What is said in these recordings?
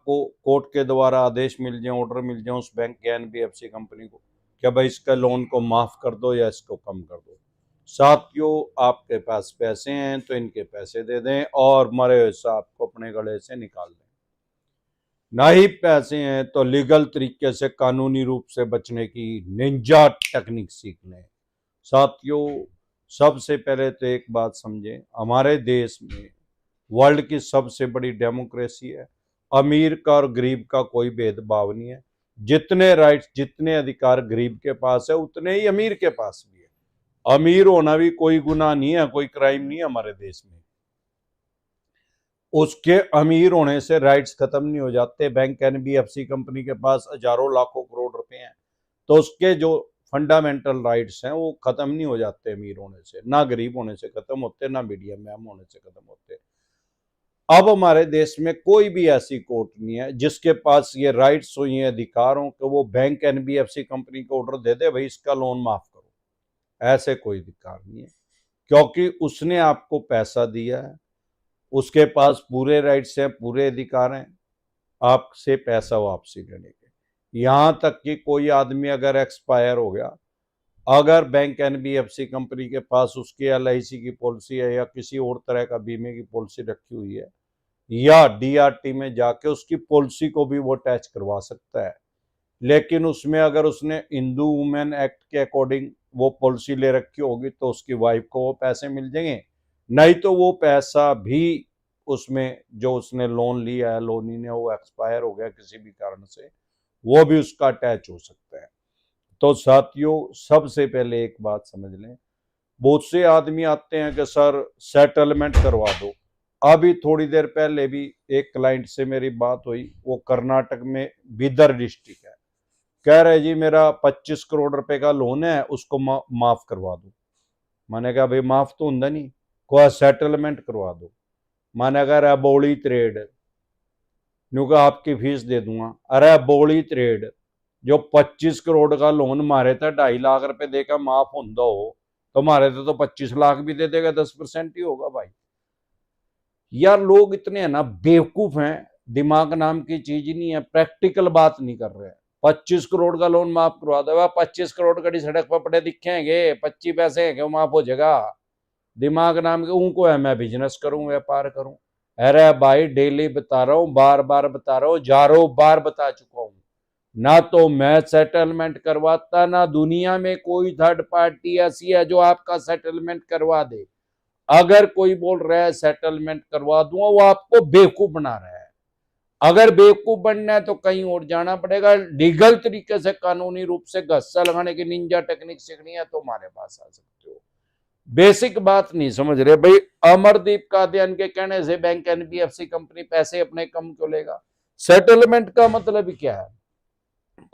आपको कोर्ट के द्वारा आदेश मिल जाए, ऑर्डर मिल जाए उस बैंक या एनबीएफसी कंपनी को क्या भाई इसका लोन को माफ कर दो या इसको कम कर दो। साथियों, आपके पास पैसे हैं तो इनके पैसे दे दें और मरे हुए सांप को अपने गले से निकाल दें। ना ही पैसे हैं तो लीगल तरीके से कानूनी रूप से बचने की निंजा टेक्निक सीख लें। साथियों, सबसे पहले तो एक बात समझें, हमारे देश में वर्ल्ड की सबसे बड़ी डेमोक्रेसी है। अमीर का और गरीब का कोई भेदभाव नहीं है। जितने राइट्स, जितने अधिकार गरीब के पास है उतने ही अमीर के पास भी है। अमीर होना भी कोई गुनाह नहीं है, कोई क्राइम नहीं है हमारे देश में। उसके अमीर होने से राइट्स खत्म नहीं हो जाते। बैंक एनबीएफसी कंपनी के पास हजारों लाखों करोड़ रुपए हैं तो उसके जो फंडामेंटल राइट्स हैं वो खत्म नहीं हो जाते अमीर होने से, ना गरीब होने से खत्म होते, ना मीडियम मैम होने से खत्म होते। अब हमारे देश में कोई भी ऐसी कोर्ट नहीं है जिसके पास ये राइट्स हो, ये अधिकार हो कि वो बैंक एनबीएफसी कंपनी को ऑर्डर दे दे भाई इसका लोन माफ करो। ऐसे कोई अधिकार नहीं है, क्योंकि उसने आपको पैसा दिया है, उसके पास पूरे राइट्स हैं, पूरे अधिकार हैं आपसे पैसा वापसी लेने के। यहां तक कि कोई आदमी अगर एक्सपायर हो गया, अगर बैंक एनबीएफसी कंपनी के पास उसकी एलआईसी की पॉलिसी है या किसी और तरह का बीमे की पॉलिसी रखी हुई है, या डीआरटी में जाके उसकी पॉलिसी को भी वो अटैच करवा सकता है। लेकिन उसमें अगर उसने हिंदू वुमेन एक्ट के अकॉर्डिंग वो पॉलिसी ले रखी होगी तो उसकी वाइफ को वो पैसे मिल जाएंगे, नहीं तो वो पैसा भी उसमें जो उसने लोन लिया है, लोनी ने वो एक्सपायर हो गया किसी भी कारण से, वो भी उसका अटैच हो सकता है। तो साथियों, सबसे पहले एक बात समझ लें, बहुत से आदमी आते हैं कि सर सेटलमेंट करवा दो। अभी थोड़ी देर पहले भी एक क्लाइंट से मेरी बात हुई, वो कर्नाटक में बीदर डिस्ट्रिक्ट है, कह रहे जी मेरा 25 करोड़ रुपए का लोन है उसको माफ करवा दो। मैंने कहा भाई माफ तो होंगे नहीं, को सेटलमेंट करवा दो। मैंने कहा बोली ट्रेड न्यू आपकी फीस दे दूंगा। अरे बोली ट्रेड, जो 25 करोड़ का लोन मारे था 2.5 लाख रुपए देकर माफ होंदा हो तो मारे तो 25 लाख भी दे देगा, 10% ही होगा भाई। यार लोग इतने है ना बेवकूफ हैं, दिमाग नाम की चीज ही नहीं है, प्रैक्टिकल बात नहीं कर रहे हैं। 25 करोड़ का लोन माफ करवा दो, 25 करोड़ कड़ी सड़क पर पड़े दिखेंगे, 25 पैसे है क्यों माफ हो जाएगा। दिमाग नाम के उनको है मैं बिजनेस करूं, व्यापार करूं। अरे भाई डेली बता रहा हूं, बार बार बता रहा हूं, हजारों बार बता चुका हूं, ना तो मैं सेटलमेंट करवाता, ना दुनिया में कोई थर्ड पार्टी ऐसी है जो आपका सेटलमेंट करवा दे। अगर कोई बोल रहा है सेटलमेंट करवा दूंगा, वो आपको बेवकूफ बना रहा है। अगर बेवकूफ बनना है तो कहीं और जाना पड़ेगा। लीगल तरीके से कानूनी रूप से गस्सा लगाने की निंजा टेक्निक सीखनी है तो हमारे पास आ सकते हो। बेसिक बात नहीं समझ रहे भाई। अमरदीप कादियान के कहने से बैंक एनबीएफसी कंपनी पैसे अपने कम क्यों लेगा? सेटलमेंट का मतलब क्या है?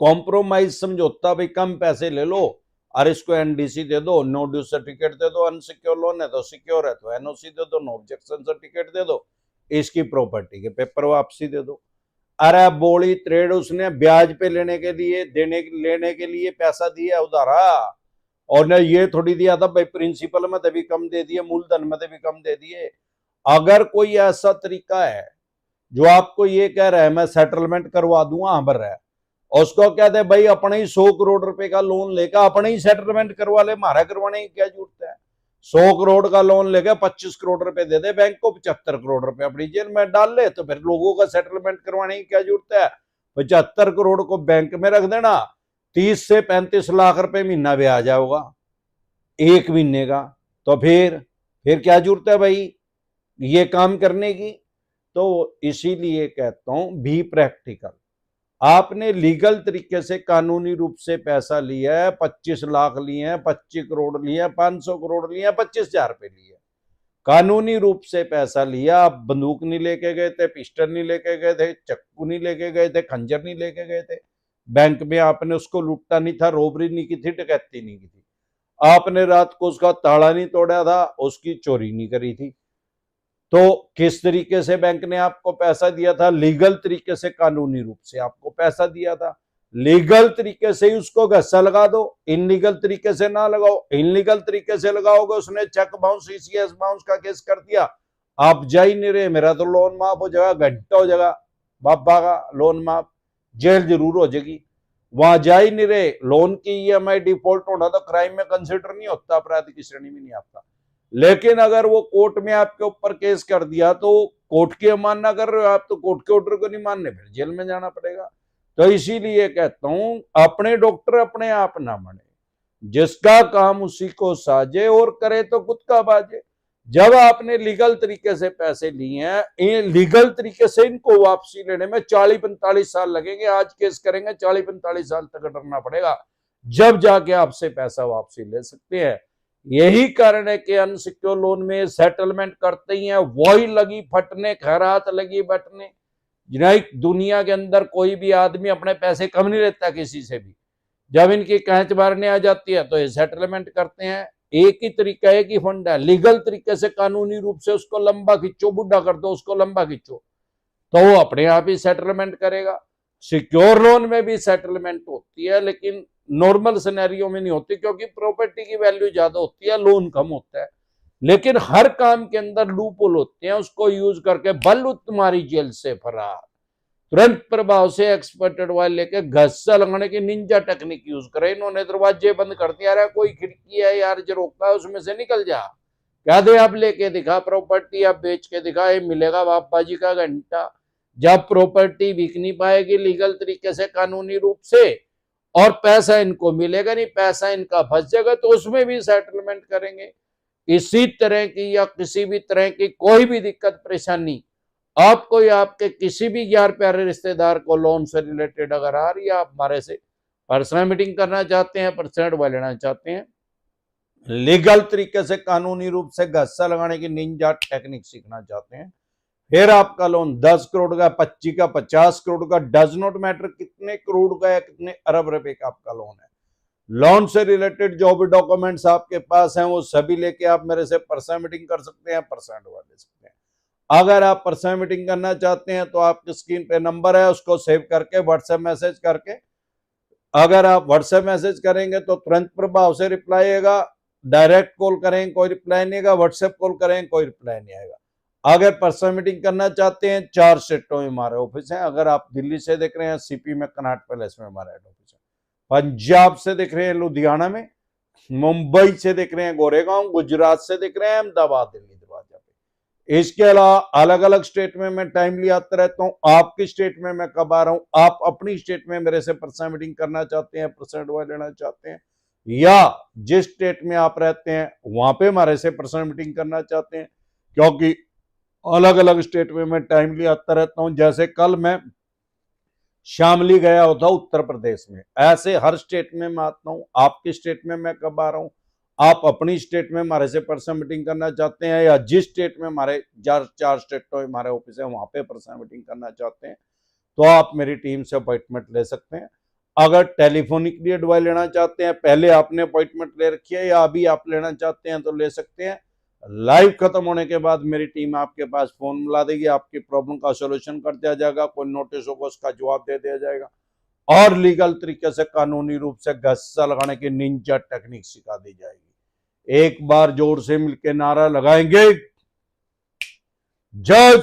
कॉम्प्रोमाइज समझौता, भाई कम पैसे ले लो और इसको एनडीसी दे दो, नो ड्यू सर्टिफिकेट दे दो, अनसिक्योर लोन है तो सिक्योर है तो एनओसी दे दो, नो ऑब्जेक्शन सर्टिफिकेट दे दो, इसकी प्रॉपर्टी के पेपर वापसी दे दो। अरे बोली ट्रेड, उसने ब्याज पे लेने के लिए लेने के लिए पैसा दिया उधारा, और ने ये थोड़ी दिया था भाई प्रिंसिपल में तभी कम दे दिए, मूलधन में तभी कम दे दिए। अगर कोई ऐसा तरीका है जो आपको ये कह रहा है मैं सेटलमेंट करवा दूंगा, हाँ भर रहा है, उसको कहते हैं भाई अपने ही 100 करोड़ रुपए का लोन लेकर अपने ही सेटलमेंट करवा ले, मारा करवाने की क्या जरूरत है। 100 करोड़ का लोन लेकर 25 करोड़ रुपए दे दे बैंक को, 75 करोड़ रुपए अपनी जेल में डाल ले, तो फिर लोगों का सेटलमेंट करवाने की क्या जरूरत है। 75 करोड़ को बैंक में रख देना, 30 से 35 लाख रुपए महीना ब्याज आएगा एक महीने का, तो फिर क्या जरूरत है भाई ये काम करने की। तो इसीलिए कहता हूं बी प्रैक्टिकल। आपने लीगल तरीके से कानूनी रूप से पैसा लिया है, 25 लाख लिए हैं, 25 करोड़ लिए हैं, 500 करोड़ लिए हैं, 25,000 रुपए लिए, कानूनी रूप से पैसा लिया। आप बंदूक नहीं लेके गए थे, पिस्टल नहीं लेके गए थे, चक्कू नहीं लेके गए थे, खंजर नहीं लेके गए थे बैंक में, आपने उसको लूटना नहीं था, रोबरी नहीं की थी, डकैती नहीं की थी, आपने रात को उसका ताला नहीं तोड़ा था, उसकी चोरी नहीं करी थी। तो किस तरीके से बैंक ने आपको पैसा दिया था? लीगल तरीके से, कानूनी रूप से आपको पैसा दिया था। लीगल तरीके से ही उसको गस्सा लगा दो, इनलीगल तरीके से ना लगाओ। इनलीगल तरीके से लगाओगे, उसने चेक बाउंस, ईसीएस बाउंस का केस कर दिया, आप जा ही नहीं रहे, मेरा तो लोन माफ हो जाएगा, घंटा हो जाएगा, बाबा का लोन माफ, जेल जरूर हो जाएगी, वहां जा ही नहीं रहे। लोन की ईएमआई डिफॉल्ट होना तो क्राइम में कंसिडर नहीं होता, अपराध की श्रेणी में नहीं आता। लेकिन अगर वो कोर्ट में आपके ऊपर केस कर दिया तो कोर्ट की अवमानना कर रहे हो आप, तो कोर्ट के ऑर्डर को नहीं मानने, फिर जेल में जाना पड़ेगा। तो इसीलिए कहता हूं अपने डॉक्टर अपने आप ना बने, जिसका काम उसी को साजे और करे तो खुद का बाजे। जब आपने लीगल तरीके से पैसे लिए हैं, लीगल तरीके से इनको वापसी लेने में 40-45 साल लगेंगे। आज केस करेंगे 40-45 साल तक डरना पड़ेगा, जब जाके आपसे पैसा वापसी ले सकते हैं। यही कारण है कि अनसिक्योर लोन में सेटलमेंट करते ही है वही लगी फटने, खैरात लगी बटने। दुनिया के अंदर कोई भी आदमी अपने पैसे कम नहीं लेता किसी से भी। जब इनकी कैच मारने आ जाती है तो ये सेटलमेंट करते हैं। एक ही तरीका है कि फंड है, लीगल तरीके से कानूनी रूप से उसको लंबा खींचो, बुढ़ा कर दो उसको, लंबा खींचो तो वो अपने आप ही सेटलमेंट करेगा। सिक्योर लोन में भी सेटलमेंट होती है, लेकिन नॉर्मल सिनेरियो में नहीं होती, क्योंकि प्रॉपर्टी की वैल्यू ज्यादा होती है, लोन कम होता है। लेकिन हर काम के अंदर लूप होल होते हैं, उसको यूज करके बल्लू तुम्हारी जेल से फरार, तुरंत प्रभाव से एक्सपर्ट एडवाइस लेके घस्सा लगाने की निंजा टेक्निक यूज करे। इन्होंने दरवाजे बंद कर दिया, अरे कोई खिड़की है यार जो रोकता है उसमें से निकल जा, क्या दे आप लेके दिखा प्रॉपर्टी, आप बेच के दिखा, ये मिलेगा बापा जी का घंटा। जब प्रॉपर्टी बिक नहीं पाएगी लीगल तरीके से कानूनी रूप से और पैसा इनको मिलेगा नहीं, पैसा इनका फंस जाएगा, तो उसमें भी सेटलमेंट करेंगे। इसी तरह की या किसी भी तरह की कोई भी दिक्कत परेशानी आपको या आपके किसी भी यार प्यारे रिश्तेदार को लोन से रिलेटेड अगर आ रही है, आप हमारे से पर्सनल मीटिंग करना चाहते हैं, पर्सनल एडवाइस लेना चाहते हैं, लीगल तरीके से कानूनी रूप से घस्सा लगाने की निंजा टेक्निक सीखना चाहते हैं, फिर आपका लोन 10 करोड़ का, 25 का, 50 करोड़ का, डज नॉट मैटर कितने करोड़ का या कितने अरब रुपए का आपका लोन है, लोन से रिलेटेड जो भी डॉक्यूमेंट्स आपके पास हैं वो सभी लेके आप मेरे से पर्सनल मीटिंग कर सकते हैं, पर्सनल एडवाइस ले सकते हैं। अगर आप पर्सनल मीटिंग करना चाहते हैं तो आपकी स्क्रीन पे नंबर है, उसको सेव करके व्हाट्सएप मैसेज करके, अगर आप व्हाट्सएप मैसेज करेंगे तो तुरंत प्रभाव से रिप्लाई आएगा, डायरेक्ट कॉल करें कोई रिप्लाई नहीं आएगा, व्हाट्सएप कॉल करें कोई रिप्लाई नहीं आएगा। अगर पर्सनल मीटिंग करना चाहते हैं 4 स्टेटों में हमारे ऑफिस है। अगर आप दिल्ली से देख रहे हैं सीपी में कनॉट पैलेस में हमारा हेड ऑफिस है, पंजाब से देख रहे हैं लुधियाना में, मुंबई से देख रहे हैं गोरेगांव, गुजरात से देख रहे हैं अहमदाबाद, दिल्ली दरवाजा पे। इसके अलावा अलग अलग स्टेट में मैं टाइमली आता रहता हूं। आपकी स्टेट में मैं कब आ रहा हूं, आप अपनी स्टेट में मेरे से पर्सनल मीटिंग करना चाहते हैं, पर्सनल एडवाइस लेना चाहते हैं, या जिस स्टेट में आप रहते हैं वहां पे हमारे से पर्सनल मीटिंग करना चाहते हैं, क्योंकि अलग अलग स्टेट में मैं टाइमली आता रहता हूं। जैसे कल मैं शामली गया होता उत्तर प्रदेश में, ऐसे हर स्टेट में मैं आता हूं। आपकी स्टेट में मैं कब आ रहा हूं, आप अपनी स्टेट में हमारे से पर्सनल मीटिंग करना चाहते हैं, या जिस स्टेट में हमारे 4 स्टेटों में हमारे ऑफिस है वहां पे पर्सनल मीटिंग करना चाहते हैं, तो आप मेरी टीम से अपॉइंटमेंट ले सकते हैं। अगर टेलीफोनिकली एडवाइस लेना चाहते हैं, पहले आपने अपॉइंटमेंट ले रखी है या अभी आप लेना चाहते हैं तो ले सकते हैं। लाइव खत्म होने के बाद मेरी टीम आपके पास फोन मिला देगी, आपकी प्रॉब्लम का सॉल्यूशन कर दिया जाएगा, कोई नोटिस होगा उसका जवाब दे दिया जाएगा, और लीगल तरीके से कानूनी रूप से घस्सा लगाने की निंजा टेक्निक सिखा दी जाएगी। एक बार जोर से मिलकर नारा लगाएंगे, जय